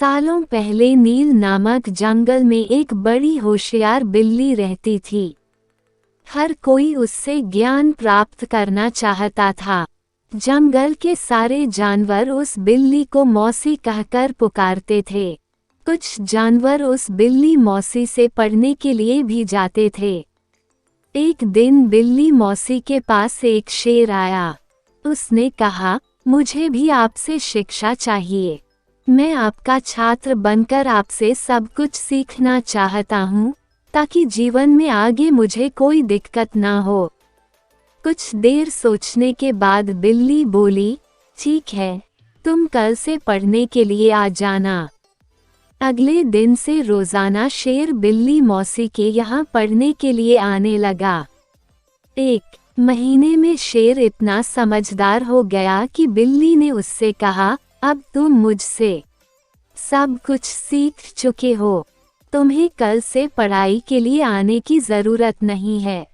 सालों पहले नील नामक जंगल में एक बड़ी होशियार बिल्ली रहती थी। हर कोई उससे ज्ञान प्राप्त करना चाहता था। जंगल के सारे जानवर उस बिल्ली को मौसी कहकर पुकारते थे। कुछ जानवर उस बिल्ली मौसी से पढ़ने के लिए भी जाते थे। एक दिन बिल्ली मौसी के पास एक शेर आया। उसने कहा, मुझे भी आपसे शिक्षा चाहिए। मैं आपका छात्र बनकर आपसे सब कुछ सीखना चाहता हूँ, ताकि जीवन में आगे मुझे कोई दिक्कत ना हो। कुछ देर सोचने के बाद बिल्ली बोली, ठीक है, तुम कल से पढ़ने के लिए आ जाना। अगले दिन से रोजाना शेर बिल्ली मौसी के यहाँ पढ़ने के लिए आने लगा। एक महीने में शेर इतना समझदार हो गया कि बिल्ली ने उससे कहा, अब तुम मुझसे सब कुछ सीख चुके हो। तुम्हें कल से पढ़ाई के लिए आने की जरूरत नहीं है।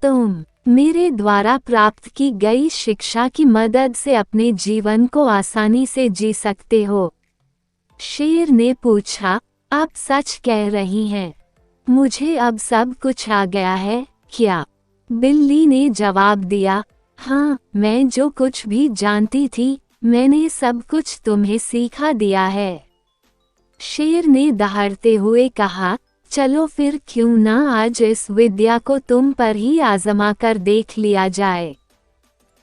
तुम मेरे द्वारा प्राप्त की गई शिक्षा की मदद से अपने जीवन को आसानी से जी सकते हो। शेर ने पूछा, आप सच कह रही हैं? मुझे अब सब कुछ आ गया है क्या? बिल्ली ने जवाब दिया, हाँ, मैं जो कुछ भी जानती थी, मैंने सब कुछ तुम्हें सिखा दिया है। शेर ने दहाड़ते हुए कहा, चलो फिर क्यों ना आज इस विद्या को तुम पर ही आजमा कर देख लिया जाए।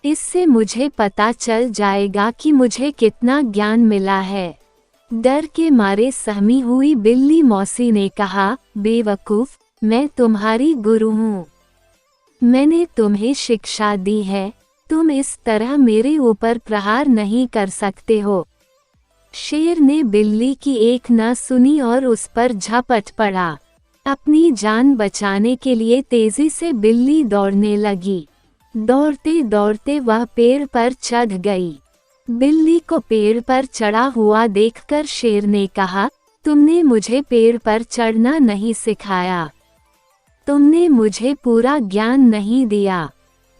इससे मुझे पता चल जाएगा कि मुझे कितना ज्ञान मिला है। डर के मारे सहमी हुई बिल्ली मौसी ने कहा, बेवकूफ, मैं तुम्हारी गुरु हूँ। मैंने तुम्हें शिक्षा दी है, तुम इस तरह मेरे ऊपर प्रहार नहीं कर सकते हो। शेर ने बिल्ली की एक न सुनी और उस पर झपट पड़ा। अपनी जान बचाने के लिए तेजी से बिल्ली दौड़ने लगी। दौड़ते दौड़ते वह पेड़ पर चढ़ गई। बिल्ली को पेड़ पर चढ़ा हुआ देखकर शेर ने कहा, तुमने मुझे पेड़ पर चढ़ना नहीं सिखाया। तुमने मुझे पूरा ज्ञान नहीं दिया।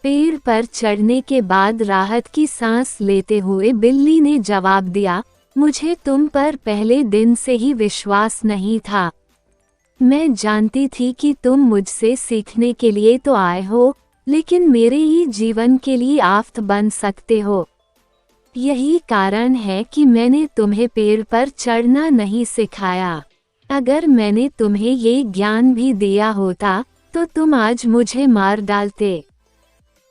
पेड़ पर चढ़ने के बाद राहत की सांस लेते हुए बिल्ली ने जवाब दिया, मुझे तुम पर पहले दिन से ही विश्वास नहीं था। मैं जानती थी कि तुम मुझसे सीखने के लिए तो आए हो, लेकिन मेरे ही जीवन के लिए आफत बन सकते हो। यही कारण है कि मैंने तुम्हें पेड़ पर चढ़ना नहीं सिखाया। अगर मैंने तुम्हें ये ज्ञान भी दिया होता, तो तुम आज मुझे मार डालते।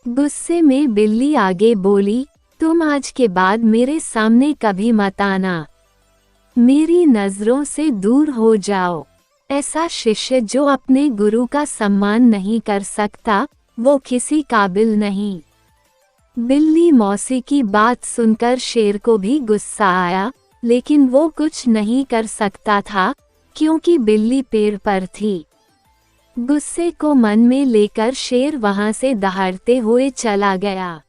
गुस्से में बिल्ली आगे बोली, तुम आज के बाद मेरे सामने कभी मत आना। मेरी नजरों से दूर हो जाओ। ऐसा शिष्य जो अपने गुरु का सम्मान नहीं कर सकता, वो किसी काबिल नहीं। बिल्ली मौसी की बात सुनकर शेर को भी गुस्सा आया, लेकिन वो कुछ नहीं कर सकता था, क्योंकि बिल्ली पेड़ पर थी। गुस्से को मन में लेकर शेर वहां से दहाड़ते हुए चला गया।